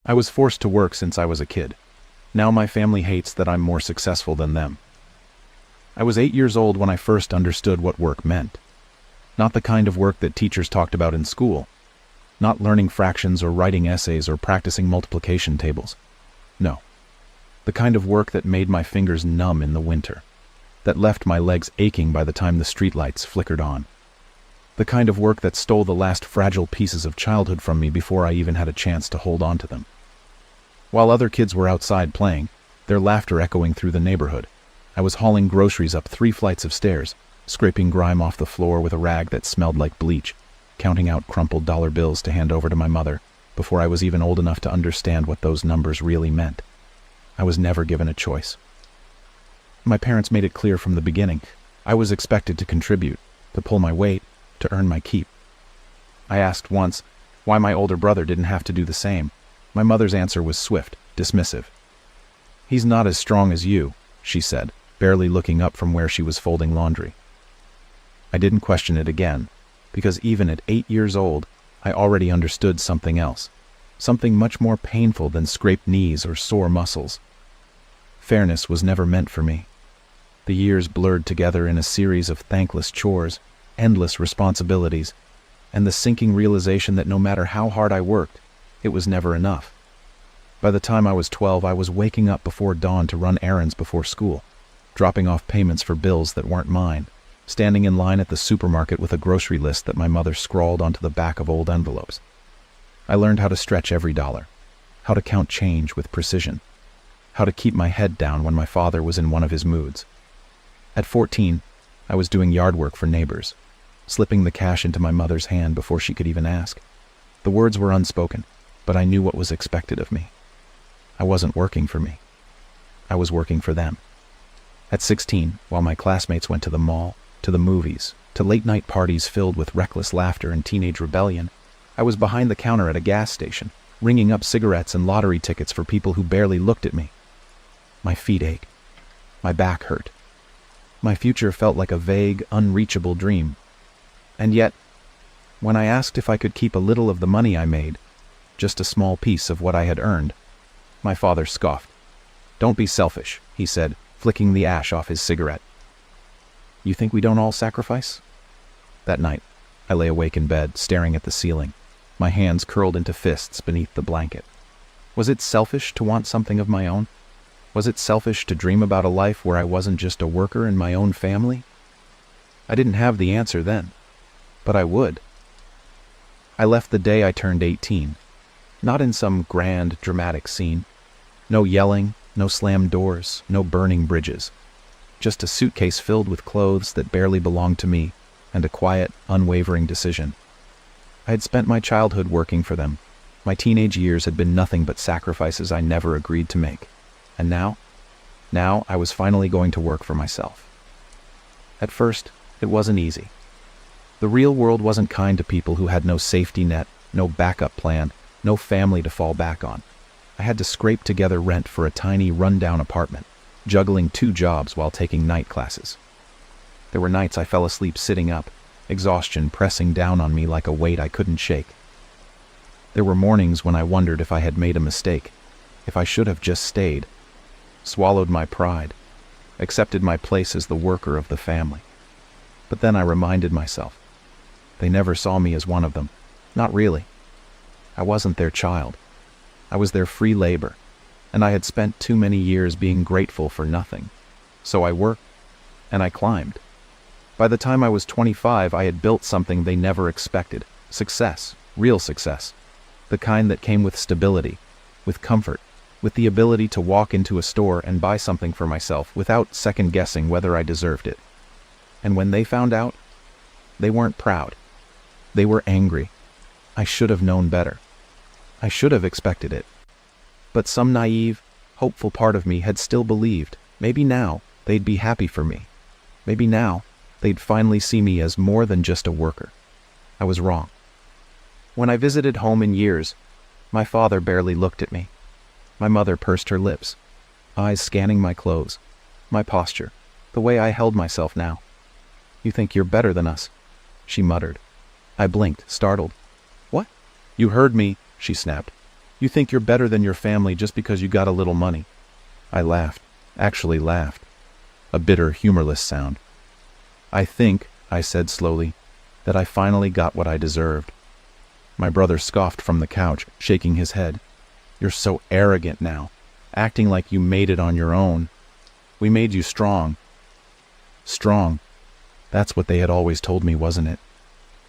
I was forced to work since I was a kid. Now my family hates that I'm more successful than them. I was 8 years old when I first understood what work meant. Not the kind of work that teachers talked about in school. Not learning fractions or writing essays or practicing multiplication tables. No. The kind of work that made my fingers numb in the winter. That left my legs aching by the time the streetlights flickered on. The kind of work that stole the last fragile pieces of childhood from me before I even had a chance to hold on to them. While other kids were outside playing, their laughter echoing through the neighborhood, I was hauling groceries up 3 flights of stairs, scraping grime off the floor with a rag that smelled like bleach, counting out crumpled dollar bills to hand over to my mother before I was even old enough to understand what those numbers really meant. I was never given a choice. My parents made it clear from the beginning. I was expected to contribute, to pull my weight, to earn my keep. I asked once why my older brother didn't have to do the same. My mother's answer was swift, dismissive. "He's not as strong as you," she said, barely looking up from where she was folding laundry. I didn't question it again, because even at 8 years old, I already understood something else, something much more painful than scraped knees or sore muscles. Fairness was never meant for me. The years blurred together in a series of thankless chores, endless responsibilities, and the sinking realization that no matter how hard I worked, it was never enough. By the time I was 12, I was waking up before dawn to run errands before school, dropping off payments for bills that weren't mine, standing in line at the supermarket with a grocery list that my mother scrawled onto the back of old envelopes. I learned how to stretch every dollar, how to count change with precision, how to keep my head down when my father was in one of his moods. At 14, I was doing yard work for neighbors, slipping the cash into my mother's hand before she could even ask. The words were unspoken, but I knew what was expected of me. I wasn't working for me. I was working for them. At 16, while my classmates went to the mall, to the movies, to late-night parties filled with reckless laughter and teenage rebellion, I was behind the counter at a gas station, ringing up cigarettes and lottery tickets for people who barely looked at me. My feet ached. My back hurt. My future felt like a vague, unreachable dream. And yet, when I asked if I could keep a little of the money I made, just a small piece of what I had earned, my father scoffed. "Don't be selfish," he said, flicking the ash off his cigarette. "You think we don't all sacrifice?" That night, I lay awake in bed, staring at the ceiling, my hands curled into fists beneath the blanket. Was it selfish to want something of my own? Was it selfish to dream about a life where I wasn't just a worker in my own family? I didn't have the answer then, but I would. I left the day I turned 18, not in some grand, dramatic scene. No yelling, no slammed doors, no burning bridges. Just a suitcase filled with clothes that barely belonged to me, and a quiet, unwavering decision. I had spent my childhood working for them. My teenage years had been nothing but sacrifices I never agreed to make. And now I was finally going to work for myself. At first, it wasn't easy. The real world wasn't kind to people who had no safety net, no backup plan, no family to fall back on. I had to scrape together rent for a tiny, run-down apartment, juggling 2 jobs while taking night classes. There were nights I fell asleep sitting up, exhaustion pressing down on me like a weight I couldn't shake. There were mornings when I wondered if I had made a mistake, if I should have just stayed, swallowed my pride, accepted my place as the worker of the family. But then I reminded myself, they never saw me as one of them. Not really. I wasn't their child. I was their free labor, and I had spent too many years being grateful for nothing. So I worked, and I climbed. By the time I was 25, I had built something they never expected. Success, real success. The kind that came with stability, with comfort, with the ability to walk into a store and buy something for myself without second-guessing whether I deserved it. And when they found out, they weren't proud. They were angry. I should have known better. I should have expected it. But some naive, hopeful part of me had still believed maybe now they'd be happy for me. Maybe now they'd finally see me as more than just a worker. I was wrong. When I visited home in years, my father barely looked at me. My mother pursed her lips, eyes scanning my clothes, my posture, the way I held myself now. "You think you're better than us," she muttered. I blinked, startled. "What?" "You heard me," she snapped. You think you're better than your family just because you got a little money." I laughed, actually laughed. A bitter, humorless sound. "I think," I said slowly, "that I finally got what I deserved." My brother scoffed from the couch, shaking his head. "You're so arrogant now, acting like you made it on your own. We made you strong." Strong. That's what they had always told me, wasn't it?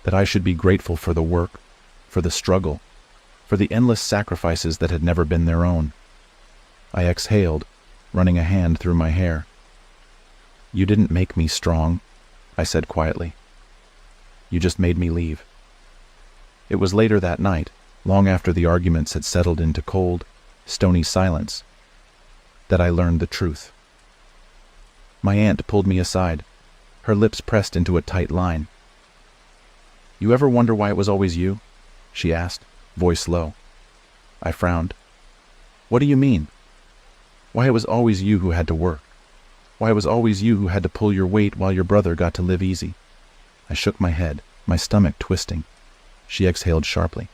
That I should be grateful for the work, for the struggle, for the endless sacrifices that had never been their own. I exhaled, running a hand through my hair. "You didn't make me strong," I said quietly. "You just made me leave." It was later that night, long after the arguments had settled into cold, stony silence, that I learned the truth. My aunt pulled me aside, her lips pressed into a tight line. "You ever wonder why it was always you?" she asked, voice low. I frowned. "What do you mean?" "Why it was always you who had to work. Why it was always you who had to pull your weight while your brother got to live easy." I shook my head, my stomach twisting. She exhaled sharply.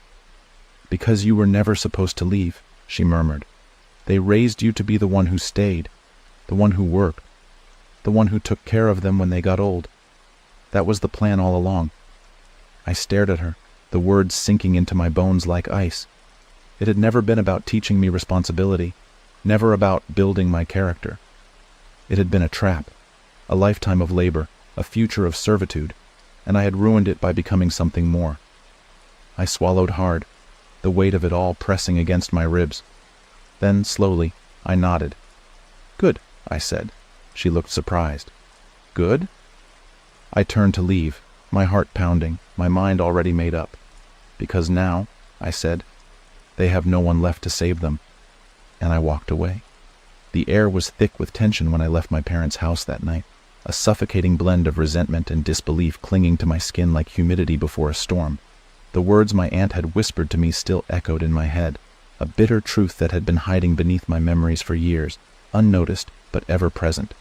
"Because you were never supposed to leave," she murmured. "They raised you to be the one who stayed, the one who worked, the one who took care of them when they got old. That was the plan all along." I stared at her, the words sinking into my bones like ice. It had never been about teaching me responsibility, never about building my character. It had been a trap, a lifetime of labor, a future of servitude, and I had ruined it by becoming something more. I swallowed hard, the weight of it all pressing against my ribs. Then, slowly, I nodded. "Good," I said. She looked surprised. "Good?" I turned to leave, my heart pounding, my mind already made up. "Because now," I said, "they have no one left to save them." And I walked away. The air was thick with tension when I left my parents' house that night, a suffocating blend of resentment and disbelief clinging to my skin like humidity before a storm. The words my aunt had whispered to me still echoed in my head, a bitter truth that had been hiding beneath my memories for years, unnoticed but ever present.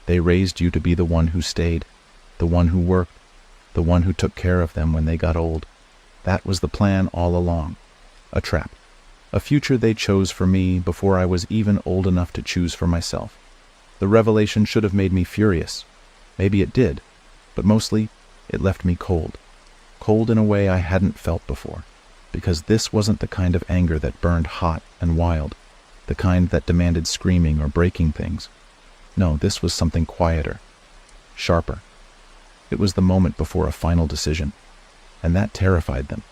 They raised you to be the one who stayed, the one who worked, the one who took care of them when they got old. That was the plan all along. A trap. A future they chose for me before I was even old enough to choose for myself. The revelation should have made me furious. Maybe it did, but mostly it left me cold. Cold in a way I hadn't felt before, because this wasn't the kind of anger that burned hot and wild, the kind that demanded screaming or breaking things. No, this was something quieter, sharper. It was the moment before a final decision, and that terrified them.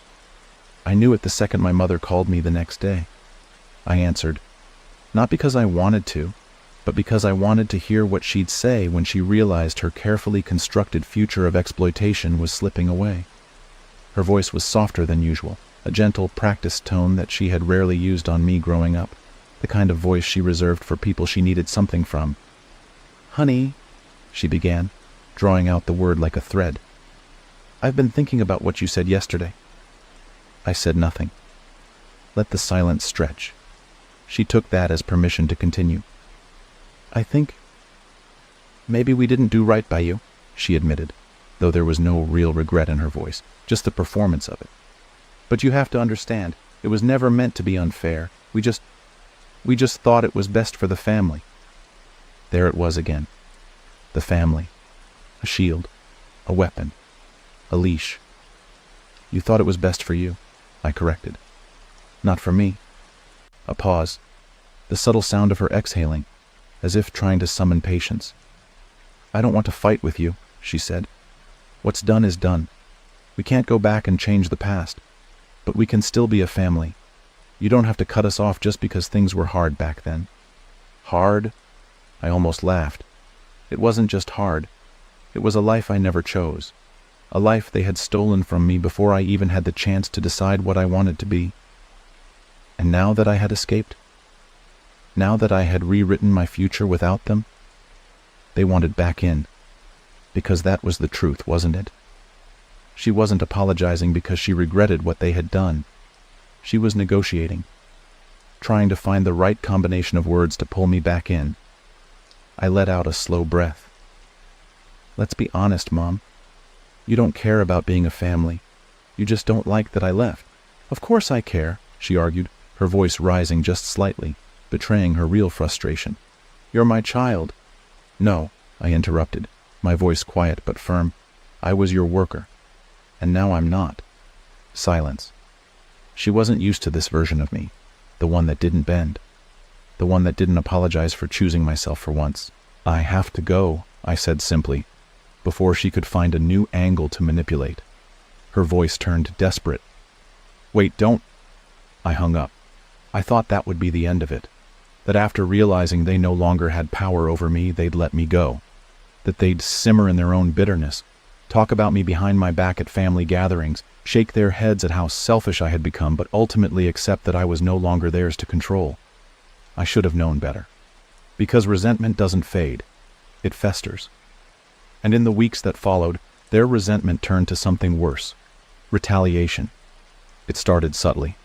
I knew it the second my mother called me the next day. I answered, not because I wanted to, but because I wanted to hear what she'd say when she realized her carefully constructed future of exploitation was slipping away. Her voice was softer than usual, a gentle, practiced tone that she had rarely used on me growing up, the kind of voice she reserved for people she needed something from. "Honey," she began, drawing out the word like a thread. "I've been thinking about what you said yesterday." I said nothing. Let the silence stretch. She took that as permission to continue. "I think maybe we didn't do right by you," she admitted, though there was no real regret in her voice, just the performance of it. "But you have to understand, it was never meant to be unfair. We just thought it was best for the family." There it was again. The family. A shield. A weapon. A leash. "You thought it was best for you," I corrected. "Not for me." A pause. The subtle sound of her exhaling, as if trying to summon patience. "I don't want to fight with you," she said. "What's done is done. We can't go back and change the past, but we can still be a family. You don't have to cut us off just because things were hard back then." Hard? I almost laughed. It wasn't just hard. It was a life I never chose. A life they had stolen from me before I even had the chance to decide what I wanted to be. And now that I had escaped, now that I had rewritten my future without them, they wanted back in. Because that was the truth, wasn't it? She wasn't apologizing because she regretted what they had done. She was negotiating, trying to find the right combination of words to pull me back in. I let out a slow breath. "Let's be honest, Mom. You don't care about being a family. You just don't like that I left." "Of course I care," she argued, her voice rising just slightly, betraying her real frustration. "You're my child." "No," I interrupted, my voice quiet but firm. "I was your worker, and now I'm not." Silence. She wasn't used to this version of me, the one that didn't bend, the one that didn't apologize for choosing myself for once. "I have to go," I said simply, before she could find a new angle to manipulate. Her voice turned desperate. "Wait, don't." I hung up. I thought that would be the end of it, that after realizing they no longer had power over me, they'd let me go, that they'd simmer in their own bitterness, talk about me behind my back at family gatherings, shake their heads at how selfish I had become, but ultimately accept that I was no longer theirs to control. I should have known better. Because resentment doesn't fade, it festers. And in the weeks that followed, their resentment turned to something worse: retaliation. It started subtly.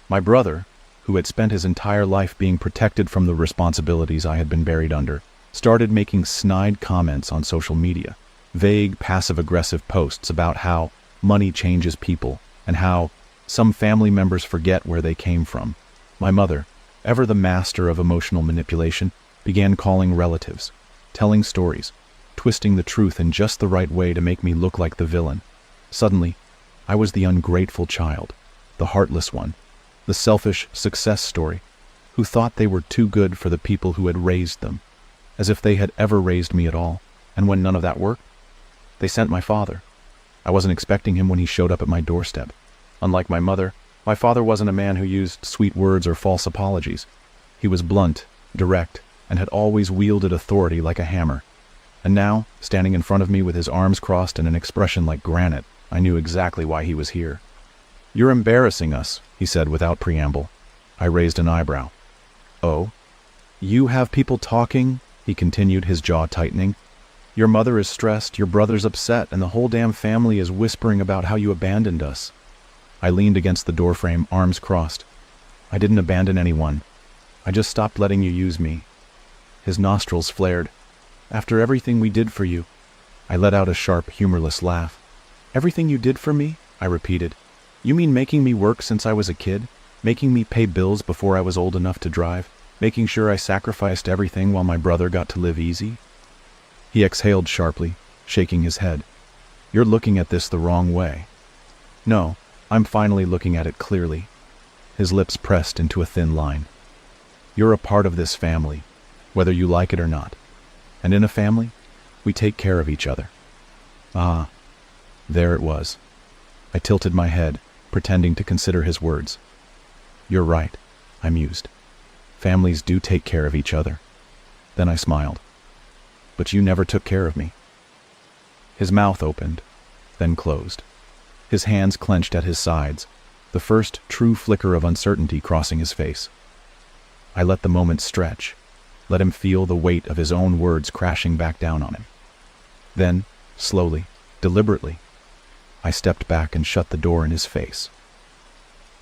My brother, who had spent his entire life being protected from the responsibilities I had been buried under, started making snide comments on social media, vague, passive-aggressive posts about how money changes people and how some family members forget where they came from. My mother, ever the master of emotional manipulation, began calling relatives, telling stories, twisting the truth in just the right way to make me look like the villain. Suddenly, I was the ungrateful child, the heartless one, the selfish success story, who thought they were too good for the people who had raised them, as if they had ever raised me at all. And when none of that worked, they sent my father. I wasn't expecting him when he showed up at my doorstep. Unlike my mother, my father wasn't a man who used sweet words or false apologies. He was blunt, direct, and had always wielded authority like a hammer. And now, standing in front of me with his arms crossed and an expression like granite, I knew exactly why he was here. "You're embarrassing us," he said without preamble. I raised an eyebrow. "Oh? You have people talking?" he continued, his jaw tightening. "Your mother is stressed, your brother's upset, and the whole damn family is whispering about how you abandoned us." I leaned against the doorframe, arms crossed. "I didn't abandon anyone. I just stopped letting you use me." His nostrils flared. "After everything we did for you." I let out a sharp, humorless laugh. "Everything you did for me?" I repeated. "You mean making me work since I was a kid? Making me pay bills before I was old enough to drive? Making sure I sacrificed everything while my brother got to live easy?" He exhaled sharply, shaking his head. "You're looking at this the wrong way." "No, I'm finally looking at it clearly." His lips pressed into a thin line. "You're a part of this family, whether you like it or not. And in a family, we take care of each other." Ah, there it was. I tilted my head, pretending to consider his words. "You're right," I mused. "Families do take care of each other." Then I smiled. "But you never took care of me." His mouth opened, then closed. His hands clenched at his sides, the first true flicker of uncertainty crossing his face. I let the moment stretch, let him feel the weight of his own words crashing back down on him. Then, slowly, deliberately, I stepped back and shut the door in his face.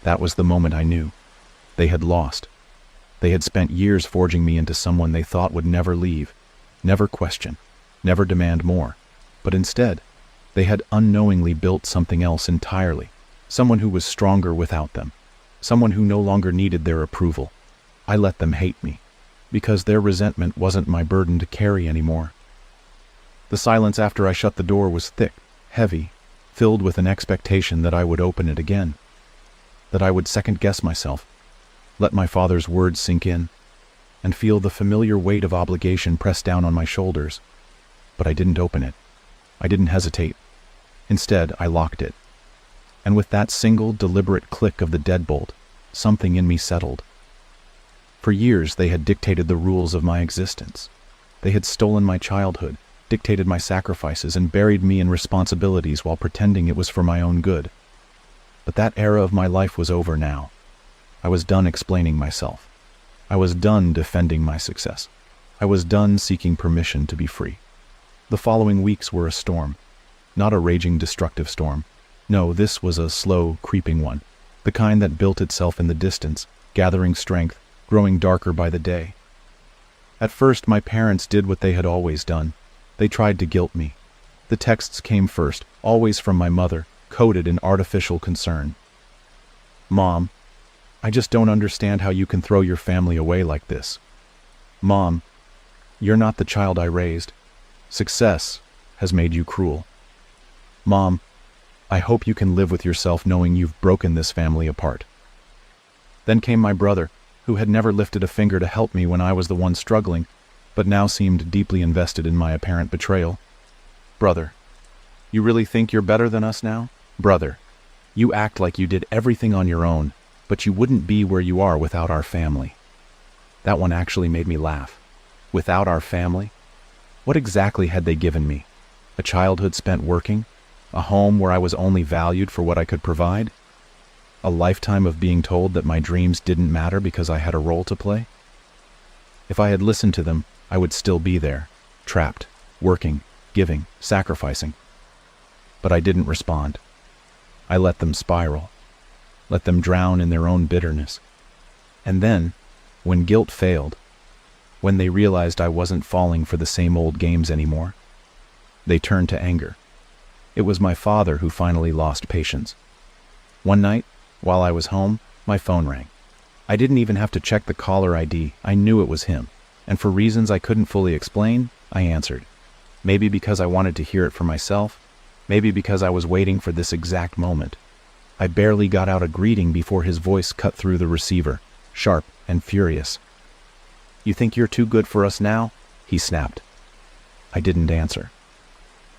That was the moment I knew. They had lost. They had spent years forging me into someone they thought would never leave, never question, never demand more. But instead, they had unknowingly built something else entirely, someone who was stronger without them, someone who no longer needed their approval. I let them hate me, because their resentment wasn't my burden to carry anymore. The silence after I shut the door was thick, heavy, filled with an expectation that I would open it again, that I would second-guess myself, let my father's words sink in, and feel the familiar weight of obligation press down on my shoulders. But I didn't open it. I didn't hesitate. Instead, I locked it. And with that single, deliberate click of the deadbolt, something in me settled. For years, they had dictated the rules of my existence. They had stolen my childhood, dictated my sacrifices, and buried me in responsibilities while pretending it was for my own good. But that era of my life was over now. I was done explaining myself. I was done defending my success. I was done seeking permission to be free. The following weeks were a storm. Not a raging, destructive storm. No, this was a slow, creeping one. The kind that built itself in the distance, gathering strength, growing darker by the day. At first, my parents did what they had always done. They tried to guilt me. The texts came first, always from my mother, coded in artificial concern. "Mom, I just don't understand how you can throw your family away like this. Mom, you're not the child I raised. Success has made you cruel. Mom, I hope you can live with yourself knowing you've broken this family apart. Then came my brother, who had never lifted a finger to help me when I was the one struggling, but now seemed deeply invested in my apparent betrayal. Brother, you really think you're better than us now? Brother, you act like you did everything on your own, but you wouldn't be where you are without our family. That one actually made me laugh. Without our family? What exactly had they given me? A childhood spent working? A home where I was only valued for what I could provide? A lifetime of being told that my dreams didn't matter because I had a role to play? If I had listened to them, I would still be there, trapped, working, giving, sacrificing. But I didn't respond. I let them spiral, let them drown in their own bitterness. And then, when guilt failed, when they realized I wasn't falling for the same old games anymore, they turned to anger. It was my father who finally lost patience. One night, while I was home, my phone rang. I didn't even have to check the caller ID. I knew it was him, and for reasons I couldn't fully explain, I answered. Maybe because I wanted to hear it for myself, maybe because I was waiting for this exact moment. I barely got out a greeting before his voice cut through the receiver, sharp and furious. "You think you're too good for us now?" he snapped. I didn't answer.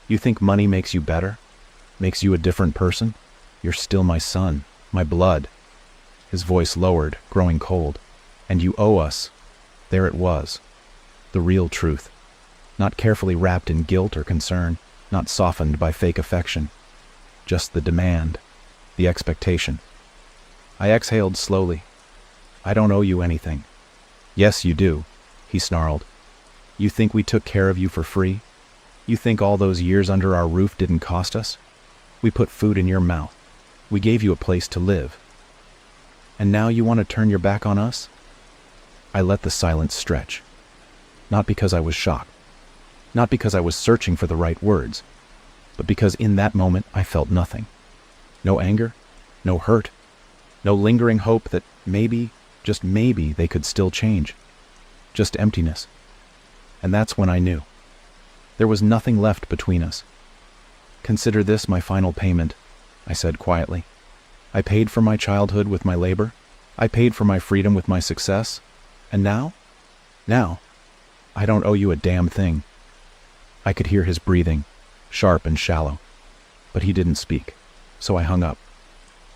"You think money makes you better? Makes you a different person? You're still my son, my blood." His voice lowered, growing cold. "And you owe us." There it was. The real truth. Not carefully wrapped in guilt or concern, not softened by fake affection. Just the demand, the expectation. I exhaled slowly. "I don't owe you anything." "Yes, you do," he snarled. "You think we took care of you for free? You think all those years under our roof didn't cost us? We put food in your mouth. We gave you a place to live. And now you want to turn your back on us?" I let the silence stretch. Not because I was shocked. Not because I was searching for the right words. But because in that moment I felt nothing. No anger, no hurt, no lingering hope that maybe, just maybe, they could still change. Just emptiness. And that's when I knew. There was nothing left between us. "Consider this my final payment," I said quietly. "I paid for my childhood with my labor. I paid for my freedom with my success. And now? Now, I don't owe you a damn thing." I could hear his breathing, sharp and shallow. But he didn't speak, so I hung up.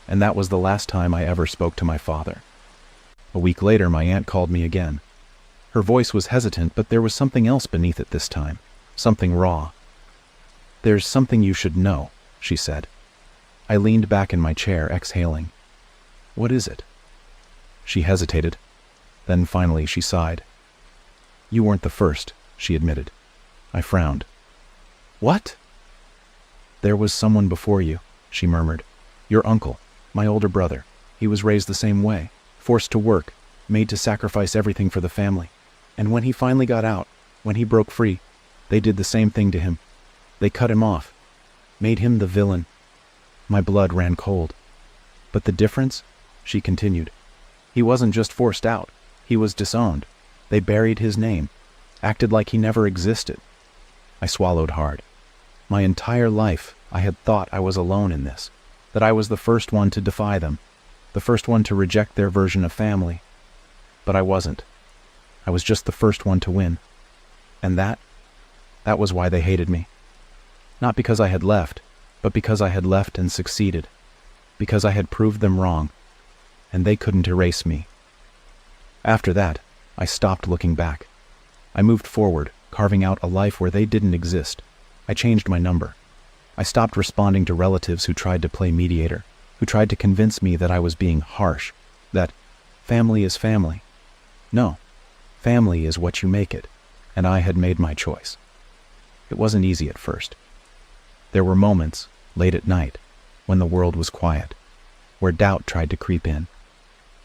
And that was the last time I ever spoke to my father. A week later, my aunt called me again. Her voice was hesitant, but there was something else beneath it this time. Something raw. "There's something you should know," she said. I leaned back in my chair, exhaling. "What is it?" She hesitated. Then finally she sighed. "You weren't the first," she admitted. I frowned. "What?" "There was someone before you," she murmured. "Your uncle, my older brother. He was raised the same way, forced to work, made to sacrifice everything for the family. And when he finally got out, when he broke free, they did the same thing to him. They cut him off, made him the villain." My blood ran cold. "But the difference?" she continued. "He wasn't just forced out. He was disowned. They buried his name, acted like he never existed." I swallowed hard. My entire life, I had thought I was alone in this, that I was the first one to defy them, the first one to reject their version of family. But I wasn't. I was just the first one to win. And that was why they hated me. Not because I had left, but because I had left and succeeded. Because I had proved them wrong, and they couldn't erase me. After that, I stopped looking back. I moved forward, carving out a life where they didn't exist. I changed my number. I stopped responding to relatives who tried to play mediator, who tried to convince me that I was being harsh, that family is family. No, family is what you make it, and I had made my choice. It wasn't easy at first. There were moments, late at night, when the world was quiet, where doubt tried to creep in,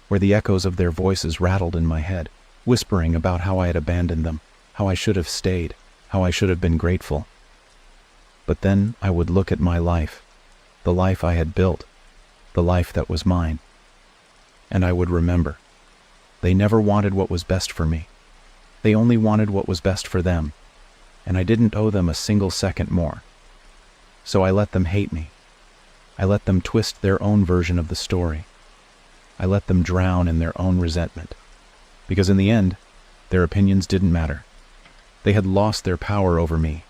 where the echoes of their voices rattled in my head, whispering about how I had abandoned them, how I should have stayed, how I should have been grateful. But then I would look at my life, the life I had built, the life that was mine. and I would remember. They never wanted what was best for me. They only wanted what was best for them, and I didn't owe them a single second more. So I let them hate me. I let them twist their own version of the story. I let them drown in their own resentment. Because in the end, their opinions didn't matter. They had lost their power over me,